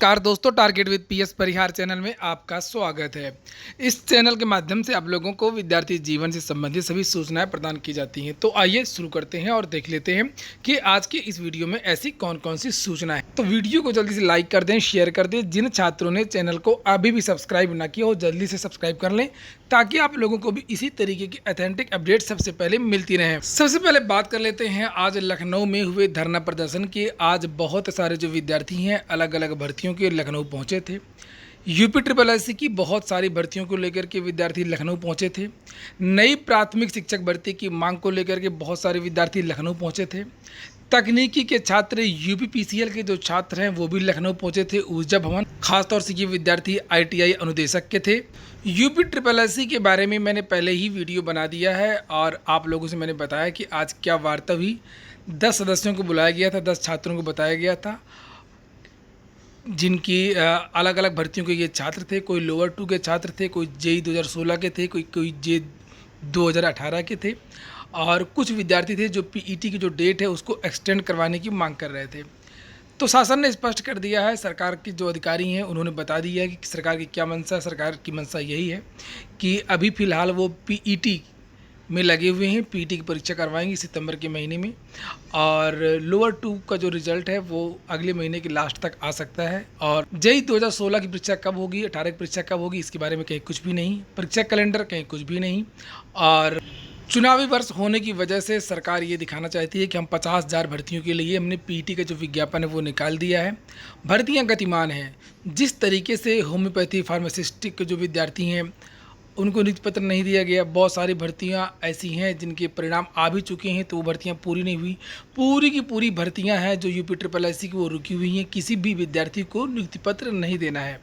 नमस्कार दोस्तों, target with PS Parihar channel में आपका स्वागत है। इस चैनल के माध्यम से आप लोगों को विद्यार्थी जीवन से संबंधित सभी सूचनाएं प्रदान की जाती हैं। तो आइए शुरू करते हैं और देख लेते हैं कि आज के इस वीडियो में ऐसी कौन कौन सी सूचनाएं। तो वीडियो को जल्दी से लाइक कर दें, शेयर कर दें। जिन छात्रों ने चैनल को अभी भी सब्सक्राइब ना किया हो जल्दी से सब्सक्राइब कर लें, ताकि आप लोगों को भी इसी तरीके की ऑथेंटिक अपडेट सबसे पहले मिलती रहे। सबसे पहले बात कर लेते हैं आज लखनऊ में हुए धरना प्रदर्शन की। आज बहुत सारे जो विद्यार्थी हैं अलग अलग भर्तियों के लखनऊ पहुंचे थे। यूपी ट्रिपल एससी की बहुत सारी भर्तियों को लेकर के विद्यार्थी लखनऊ पहुंचे थे। नई प्राथमिक शिक्षक भर्ती की मांग को लेकर के बहुत सारे विद्यार्थी लखनऊ पहुंचे थे। तकनीकी के छात्र यूपी पीसीएल के जो छात्र हैं वो भी लखनऊ पहुंचे थे ऊर्जा भवन। खासतौर से ये विद्यार्थी आईटीआई अनुदेशक के थे। यूपी ट्रिपल एससी के बारे में मैंने पहले ही वीडियो बना दिया है और आप लोगों से मैंने बताया कि आज क्या वार्ता हुई। 10 सदस्यों को बुलाया गया था, 10 छात्रों को बताया गया था, जिनकी अलग अलग भर्तियों के ये छात्र थे। कोई लोअर 2 के छात्र थे, कोई जेई 2016 के थे, कोई जे 2018 के थे, और कुछ विद्यार्थी थे जो पीईटी की जो डेट है उसको एक्सटेंड करवाने की मांग कर रहे थे। तो शासन ने स्पष्ट कर दिया है, सरकार के जो अधिकारी हैं उन्होंने बता दिया है कि सरकार की क्या मंशा है। सरकार की मंशा यही है कि अभी फ़िलहाल वो पीईटी में लगे हुए हैं। पीईटी की परीक्षा करवाएंगे सितंबर के महीने में, और लोअर 2 का जो रिजल्ट है वो अगले महीने के लास्ट तक आ सकता है। और जेई 2016 की परीक्षा कब होगी, 18 की परीक्षा कब होगी, इसके बारे में कहीं कुछ भी नहीं। परीक्षा कैलेंडर कहीं कुछ भी नहीं। और चुनावी वर्ष होने की वजह से सरकार ये दिखाना चाहती है कि हम 50,000 भर्तियों के लिए हमने पीईटी का जो विज्ञापन है वो निकाल दिया है। भर्तियाँ गतिमान हैं। जिस तरीके से होम्योपैथी फार्मासिस्टिक के जो विद्यार्थी हैं उनको नियुक्ति पत्र नहीं दिया गया। बहुत सारी भर्तियां ऐसी हैं जिनके परिणाम आ भी चुके हैं, तो वो भर्तियां पूरी नहीं हुई। पूरी की पूरी भर्तियां हैं जो यूपी ट्रिपल एससी की वो रुकी हुई हैं। किसी भी विद्यार्थी को नियुक्ति पत्र नहीं देना है।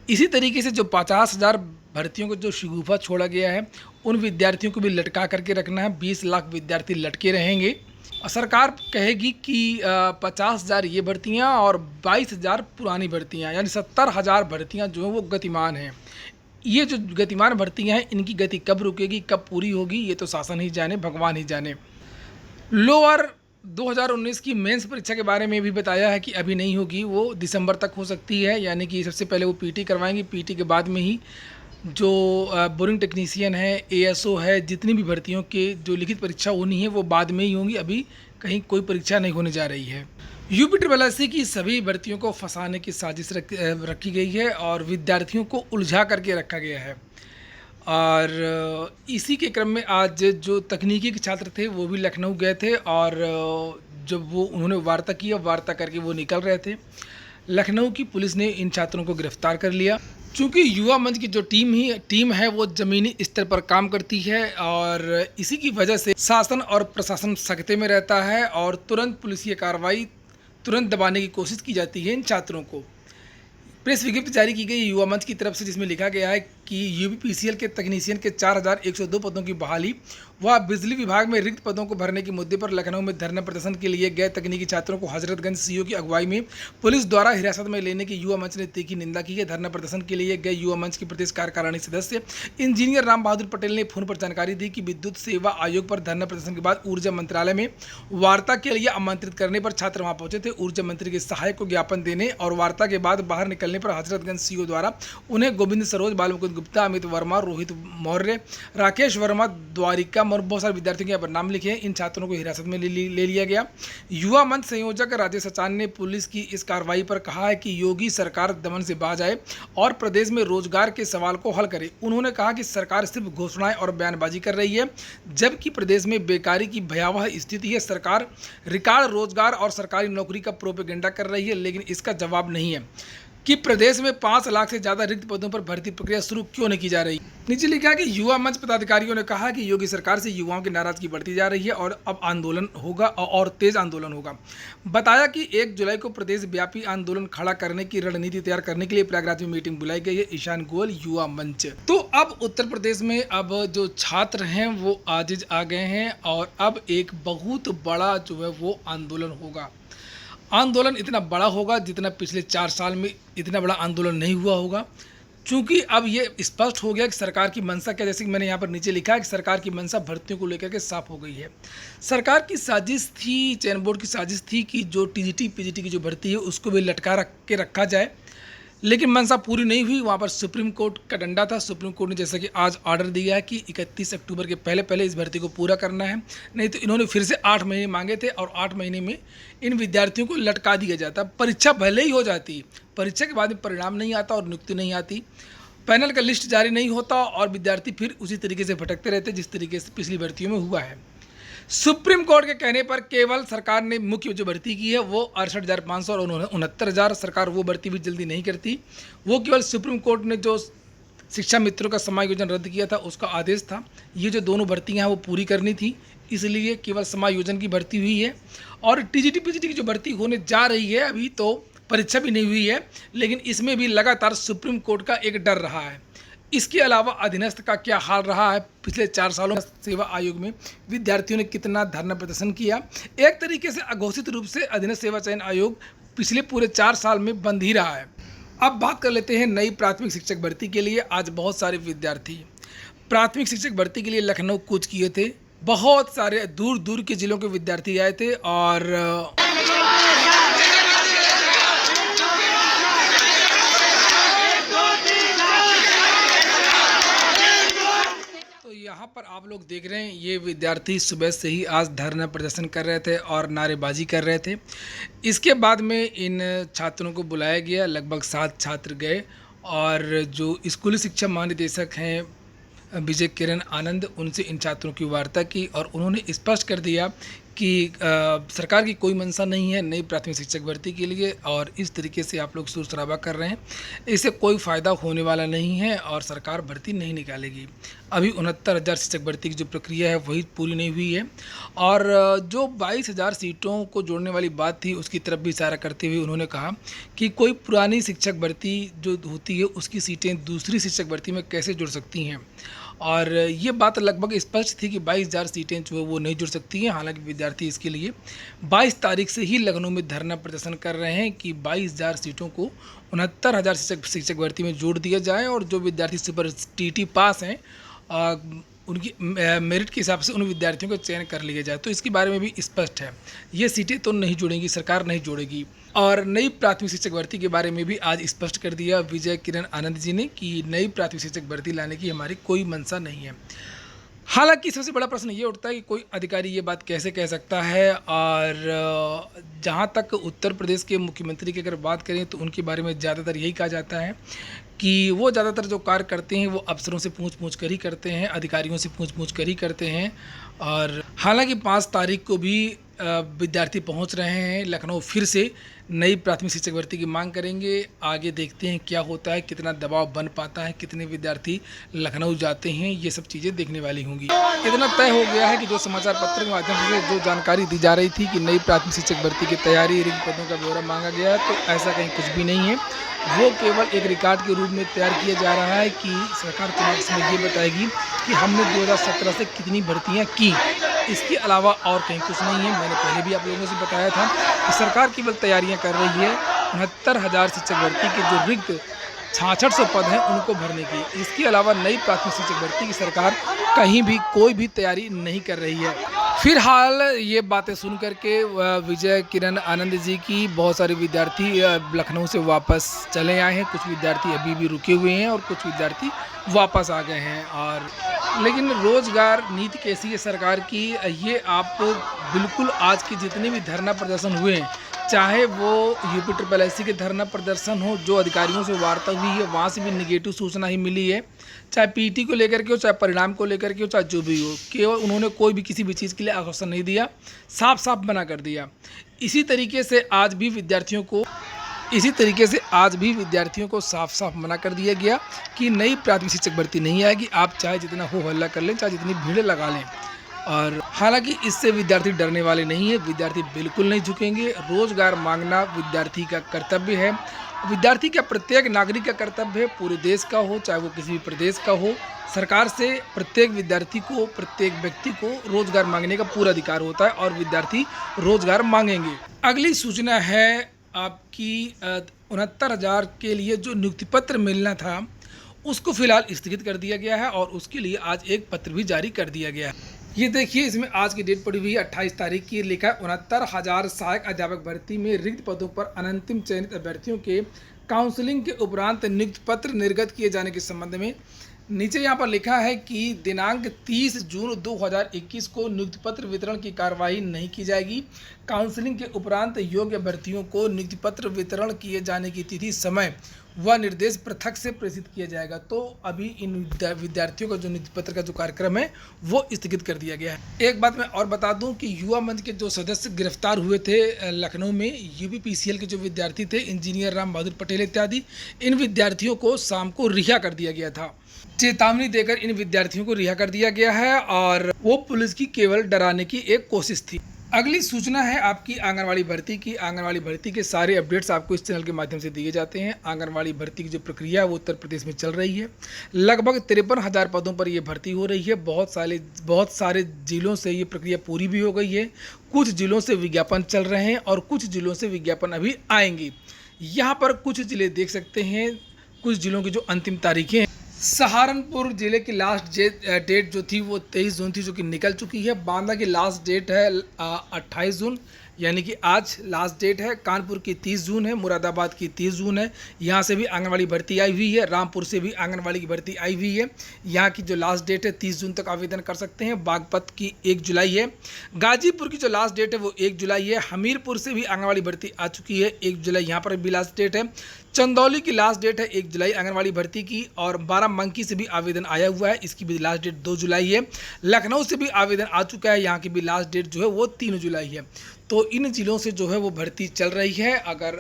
इसी तरीके से जो 50,000 भर्तियों को जो शगुफा छोड़ा गया है उन विद्यार्थियों को भी लटका करके रखना है। 20 लाख विद्यार्थी लटके रहेंगे। और सरकार कहेगी कि 50,000 ये भर्तियाँ और 22,000 पुरानी भर्तियाँ, यानी 70,000 भर्तियाँ जो हैं वो गतिमान हैं। ये जो गतिमान भर्तियां हैं इनकी गति कब रुकेगी, कब पूरी होगी, ये तो शासन ही जाने, भगवान ही जाने। लोअर 2019 की मेंस परीक्षा के बारे में भी बताया है कि अभी नहीं होगी, वो दिसंबर तक हो सकती है। यानी कि सबसे पहले वो पीटी करवाएंगे, पीटी के बाद में ही जो बोरिंग टेक्नीशियन है, एएसओ है, जितनी भी भर्तियों के जो लिखित परीक्षा होनी है वो बाद में ही होंगी। अभी कहीं कोई परीक्षा नहीं होने जा रही है। यूपी ट्रिपल एससी की सभी भर्तियों को फंसाने की साजिश रखी गई है और विद्यार्थियों को उलझा करके रखा गया है। और इसी के क्रम में आज जो तकनीकी के छात्र थे वो भी लखनऊ गए थे, और जब वो उन्होंने वार्ता की, वार्ता करके वो निकल रहे थे, लखनऊ की पुलिस ने इन छात्रों को गिरफ्तार कर लिया। चूँकि युवा मंच की जो टीम है वो ज़मीनी स्तर पर काम करती है, और इसी की वजह से शासन और प्रशासन सख्ते में रहता है और तुरंत पुलिसिय कार्रवाई तुरंत दबाने की कोशिश की जाती है इन छात्रों को। प्रेस विज्ञप्ति जारी की गई युवा मंच की तरफ से, जिसमें लिखा गया है कि यूपी पीसीएल के तकनीशियन के 4,102 पदों की बहाली व बिजली विभाग में रिक्त पदों को भरने के मुद्दे पर लखनऊ में धरना प्रदर्शन के लिए गए तकनीकी छात्रों को हजरतगंज सीओ की अगुवाई में पुलिस द्वारा हिरासत में लेने की युवा मंच ने तीखी निंदा की है। धरना प्रदर्शन के लिए गए युवा मंच के प्रदेश कार्यकारिणी सदस्य इंजीनियर राम बहादुर पटेल ने फोन पर जानकारी दी कि विद्युत सेवा आयोग पर धरना प्रदर्शन के बाद ऊर्जा मंत्रालय में वार्ता के लिए आमंत्रित करने पर छात्र वहां पहुंचे थे। ऊर्जा मंत्री के सहायक को ज्ञापन देने और वार्ता के बाद बाहर निकलने पर हजरतगंज सीओ द्वारा उन्हें गोविंद सरोज, बालमुकुंद गुप्ता, अमित वर्मा, रोहित मौर्य, राकेश वर्मा, द्वारिका और बहुत सारे विद्यार्थियों के यहाँ पर नाम लिखे हैं। इन छात्रों को हिरासत में ले लिया गया। युवा मंच संयोजक राजेश सचान ने पुलिस की इस कार्रवाई पर कहा है कि योगी सरकार दमन से बाज आए और प्रदेश में रोजगार के सवाल को हल करे। उन्होंने कहा कि सरकार सिर्फ घोषणाएं और बयानबाजी कर रही है, जबकि प्रदेश में बेकारी की भयावह स्थिति है। सरकार रिकॉर्ड रोजगार और सरकारी नौकरी का प्रोपेगेंडा कर रही है, लेकिन इसका जवाब नहीं है कि प्रदेश में 5 लाख से ज़्यादा रिक्त पदों पर भर्ती प्रक्रिया शुरू क्यों नहीं की जा रही। नीचे लिखा कि युवा मंच पदाधिकारियों ने कहा कि योगी सरकार से युवाओं की नाराजगी बढ़ती जा रही है और अब आंदोलन होगा और तेज आंदोलन होगा। बताया कि 1 जुलाई को प्रदेश व्यापी आंदोलन खड़ा करने की रणनीति तैयार करने के लिए प्रयागराज में मीटिंग बुलाई गई है। ईशान गोयल युवा मंच। तो अब उत्तर प्रदेश में अब जो छात्र हैं वो आजिज आ गए हैं और अब एक बहुत बड़ा जो है वो आंदोलन होगा। आंदोलन इतना बड़ा होगा जितना पिछले 4 साल में इतना बड़ा आंदोलन नहीं हुआ होगा। चूँकि अब ये स्पष्ट हो गया कि सरकार की मंशा क्या, जैसे कि मैंने यहाँ पर नीचे लिखा है कि सरकार की मंशा भर्तियों को लेकर के साफ हो गई है। सरकार की साजिश थी, चयन बोर्ड की साजिश थी कि जो टीजीटी पीजीटी की जो भर्ती है उसको भी लटका रखा जाए, लेकिन मंशा पूरी नहीं हुई। वहाँ पर सुप्रीम कोर्ट का डंडा था। सुप्रीम कोर्ट ने जैसा कि आज ऑर्डर दिया है कि 31 अक्टूबर के पहले पहले इस भर्ती को पूरा करना है, नहीं तो इन्होंने फिर से 8 महीने मांगे थे और 8 महीने में इन विद्यार्थियों को लटका दिया जाता। परीक्षा भले ही हो जाती, परीक्षा के बाद में परिणाम नहीं आता और नियुक्ति नहीं आती, पैनल का लिस्ट जारी नहीं होता और विद्यार्थी फिर उसी तरीके से भटकते रहते जिस तरीके से पिछली भर्तियों में हुआ है। सुप्रीम कोर्ट के कहने पर केवल सरकार ने मुख्य जो भर्ती की है वो 68,500 और 69,000, सरकार वो भर्ती भी जल्दी नहीं करती। वो केवल सुप्रीम कोर्ट ने जो शिक्षा मित्रों का समायोजन रद्द किया था उसका आदेश था। ये जो दोनों भर्तियां हैं वो पूरी करनी थी, इसलिए केवल समायोजन की भर्ती हुई है। और टीजीटी पीजीटी की जो भर्ती होने जा रही है, अभी तो परीक्षा भी नहीं हुई है, लेकिन इसमें भी लगातार सुप्रीम कोर्ट का एक डर रहा है। इसके अलावा अधीनस्थ का क्या हाल रहा है, पिछले 4 सालों में सेवा आयोग में विद्यार्थियों ने कितना धरना प्रदर्शन किया। एक तरीके से अघोषित रूप से अधीनस्थ सेवा चयन आयोग पिछले पूरे 4 साल में बंद ही रहा है। अब बात कर लेते हैं नई प्राथमिक शिक्षक भर्ती के लिए। आज बहुत सारे विद्यार्थी प्राथमिक शिक्षक भर्ती के लिए लखनऊ कूच किए थे। बहुत सारे दूर दूर के जिलों के विद्यार्थी आए थे और यहाँ पर आप लोग देख रहे हैं ये विद्यार्थी सुबह से ही आज धरना प्रदर्शन कर रहे थे और नारेबाजी कर रहे थे। इसके बाद में इन छात्रों को बुलाया गया, लगभग 7 छात्र गए और जो स्कूली शिक्षा महानिदेशक हैं विजय किरण आनंद, उनसे इन छात्रों की वार्ता की और उन्होंने स्पष्ट कर दिया कि सरकार की कोई मंशा नहीं है नई प्राथमिक शिक्षक भर्ती के लिए और इस तरीके से आप लोग शोर शराबा कर रहे हैं, इससे कोई फ़ायदा होने वाला नहीं है और सरकार भर्ती नहीं निकालेगी। अभी 69,000 शिक्षक भर्ती की जो प्रक्रिया है वही पूरी नहीं हुई है और जो 22,000 सीटों को जोड़ने वाली बात थी उसकी तरफ भी इशारा करते हुए उन्होंने कहा कि कोई पुरानी शिक्षक भर्ती जो होती है उसकी सीटें दूसरी शिक्षक भर्ती में कैसे जुड़ सकती हैं और ये बात लगभग स्पष्ट थी कि 22,000 सीटें जो है वो नहीं जुड़ सकती हैं। हालांकि विद्यार्थी इसके लिए 22 तारीख से ही लखनऊ में धरना प्रदर्शन कर रहे हैं कि 22,000 सीटों को 69,000 शिक्षक भर्ती में जोड़ दिया जाए और जो विद्यार्थी सुपर टीटी पास हैं उनकी मेरिट के हिसाब से उन विद्यार्थियों का चयन कर लिया जाए। तो इसके बारे में भी स्पष्ट है, ये सीटें तो नहीं जुड़ेंगी, सरकार नहीं जोड़ेगी। और नई प्राथमिक शिक्षक भर्ती के बारे में भी आज स्पष्ट कर दिया विजय किरण आनंद जी ने कि नई प्राथमिक शिक्षक भर्ती लाने की हमारी कोई मंशा नहीं है। हालांकि सबसे बड़ा प्रश्न ये उठता है कि कोई अधिकारी ये बात कैसे कह सकता है और जहाँ तक उत्तर प्रदेश के मुख्यमंत्री की अगर बात करें तो उनके बारे में ज़्यादातर यही कहा जाता है कि वो ज़्यादातर जो कार्य करते हैं वो अफसरों से पूछ कर ही करते हैं, अधिकारियों से पूछ कर ही करते हैं। और हालांकि 5 तारीख को भी विद्यार्थी पहुंच रहे हैं लखनऊ, फिर से नई प्राथमिक शिक्षक भर्ती की मांग करेंगे। आगे देखते हैं क्या होता है, कितना दबाव बन पाता है, कितने विद्यार्थी लखनऊ जाते हैं, ये सब चीज़ें देखने वाली होंगी। इतना तय हो गया है कि जो समाचार पत्र के माध्यम से जो जानकारी दी जा रही थी कि नई प्राथमिक शिक्षक भर्ती की तैयारी, रिक्त पदों का ब्यौरा मांगा गया है, तो ऐसा कहीं कुछ भी नहीं है। वो केवल एक रिकॉर्ड के रूप में तैयार किया जा रहा है कि सरकार चुनाव समय ये बताएगी कि हमने 2017 से कितनी भर्तियाँ की, इसके अलावा और कहीं कुछ नहीं है। मैंने पहले भी आप लोगों से बताया था कि सरकार केवल तैयारियां कर रही है 69,000 शिक्षक भर्ती के जो रिक्त 6600 पद हैं उनको भरने की। इसके अलावा नई प्राथमिक शिक्षक भर्ती की सरकार कहीं भी कोई भी तैयारी नहीं कर रही है। फिलहाल ये बातें सुन करके विजय किरण आनंद जी की बहुत सारे विद्यार्थी लखनऊ से वापस चले आए हैं। कुछ विद्यार्थी अभी भी रुके हुए हैं और कुछ विद्यार्थी वापस आ गए हैं। और लेकिन रोजगार नीति कैसी है सरकार की, ये आप बिल्कुल आज के जितने भी धरना प्रदर्शन हुए हैं, चाहे वो यूपी ट्रिपल एससी के धरना प्रदर्शन हो, जो अधिकारियों से वार्ता हुई है वहाँ से भी निगेटिव सूचना ही मिली है, चाहे पीटी को लेकर के हो, चाहे परिणाम को लेकर के हो, चाहे जो भी हो, केवल उन्होंने कोई भी किसी भी चीज़ के लिए आश्वासन नहीं दिया, साफ साफ मना कर दिया। इसी तरीके से आज भी विद्यार्थियों को साफ साफ मना कर दिया गया कि नई प्राथमिक शिक्षक भर्ती नहीं आएगी, आप चाहे जितना हो हल्ला कर लें, चाहे जितनी भीड़ लगा लें। और हालांकि इससे विद्यार्थी डरने वाले नहीं है, विद्यार्थी बिल्कुल नहीं झुकेंगे। रोजगार मांगना विद्यार्थी का कर्तव्य है, विद्यार्थी का प्रत्येक नागरिक का कर्तव्य है, पूरे देश का हो चाहे वो किसी भी प्रदेश का हो। सरकार से प्रत्येक विद्यार्थी को, प्रत्येक व्यक्ति को रोजगार मांगने का पूरा अधिकार होता है और विद्यार्थी रोजगार मांगेंगे। अगली सूचना है आपकी 69,000 के लिए जो नियुक्ति पत्र मिलना था उसको फिलहाल स्थगित कर दिया गया है और उसके लिए आज एक पत्र भी जारी कर दिया गया है। ये देखिए, इसमें आज की डेट पड़ी हुई है 28 तारीख की। लिखा है 69,000 सहायक अध्यापक भर्ती में रिक्त पदों पर अनंतिम चयनित अभ्यर्थियों के काउंसलिंग के उपरांत नियुक्ति पत्र निर्गत किए जाने के संबंध में। नीचे यहाँ पर लिखा है कि दिनांक 30 जून 2021 को नियुक्ति पत्र वितरण की कार्यवाही नहीं की जाएगी। काउंसलिंग के उपरांत योग्य अभ्यर्थियों को नियुक्ति पत्र वितरण किए जाने की तिथि, समय व निर्देश पृथक से प्रेषित किया जाएगा। तो अभी इन विद्यार्थियों का जो नियुक्ति पत्र का जो कार्यक्रम है वो स्थगित कर दिया गया है। एक बात मैं और बता दूं कि युवा मंच के जो सदस्य गिरफ्तार हुए थे लखनऊ में, यूपीपीसीएल के जो विद्यार्थी थे, इंजीनियर राम बहादुर पटेल इत्यादि, इन विद्यार्थियों को शाम को रिहा कर दिया गया था। चेतावनी देकर इन विद्यार्थियों को रिहा कर दिया गया है और वो पुलिस की केवल डराने की एक कोशिश थी। अगली सूचना है आपकी आंगनवाड़ी भर्ती की। आंगनवाड़ी भर्ती के सारे अपडेट्स आपको इस चैनल के माध्यम से दिए जाते हैं। आंगनवाड़ी भर्ती की जो प्रक्रिया है वो उत्तर प्रदेश में चल रही है। लगभग 53,000 पदों पर ये भर्ती हो रही है। बहुत सारे जिलों से ये प्रक्रिया पूरी भी हो गई है। कुछ जिलों से विज्ञापन चल रहे हैं और कुछ जिलों से विज्ञापन अभी आएंगे। यहाँ पर कुछ जिले देख सकते हैं, कुछ जिलों की जो अंतिम तारीखें हैं। सहारनपुर जिले की लास्ट डेट जो थी वो 23 जून थी, जो कि निकल चुकी है। बांदा की लास्ट डेट है 28 जून, यानी कि आज लास्ट डेट है। कानपुर की 30 जून है। मुरादाबाद की 30 जून है। यहाँ से भी आंगनवाड़ी भर्ती आई हुई है। रामपुर से भी आंगनवाड़ी की भर्ती आई हुई है। यहाँ की जो लास्ट डेट है 30 जून तक आवेदन कर सकते हैं। बागपत की 1 जुलाई है। गाजीपुर की जो लास्ट डेट है वो 1 जुलाई है। हमीरपुर से भी आंगनवाड़ी भर्ती आ चुकी है, 1 जुलाई यहाँ पर भी लास्ट डेट है। चंदौली की लास्ट डेट है 1 जुलाई आंगनवाड़ी भर्ती की। और बाराबंकी से भी आवेदन आया हुआ है, इसकी भी लास्ट डेट 2 जुलाई है। लखनऊ से भी आवेदन आ चुका है, यहाँ की भी लास्ट डेट जो है वो 3 जुलाई है। तो इन जिलों से जो है वो भर्ती चल रही है। अगर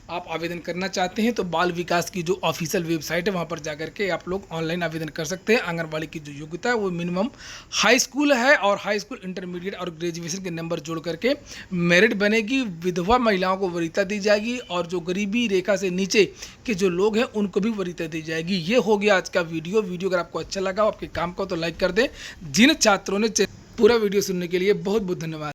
आप आवेदन करना चाहते हैं तो बाल विकास की जो ऑफिशियल वेबसाइट है वहाँ पर जाकर के आप लोग ऑनलाइन आवेदन कर सकते हैं। आंगनबाड़ी की जो योग्यता है वो मिनिमम हाई स्कूल है और हाई स्कूल, इंटरमीडिएट और ग्रेजुएशन के नंबर जोड़ करके मेरिट बनेगी। विधवा महिलाओं को वरीयता दी जाएगी और जो गरीबी रेखा से नीचे के जो लोग हैं उनको भी वरीयता दी जाएगी। ये हो गया आज का वीडियो। अगर आपको अच्छा लगा, आपके काम का, तो लाइक कर दें। जिन छात्रों ने पूरा वीडियो सुनने के लिए बहुत बहुत धन्यवाद।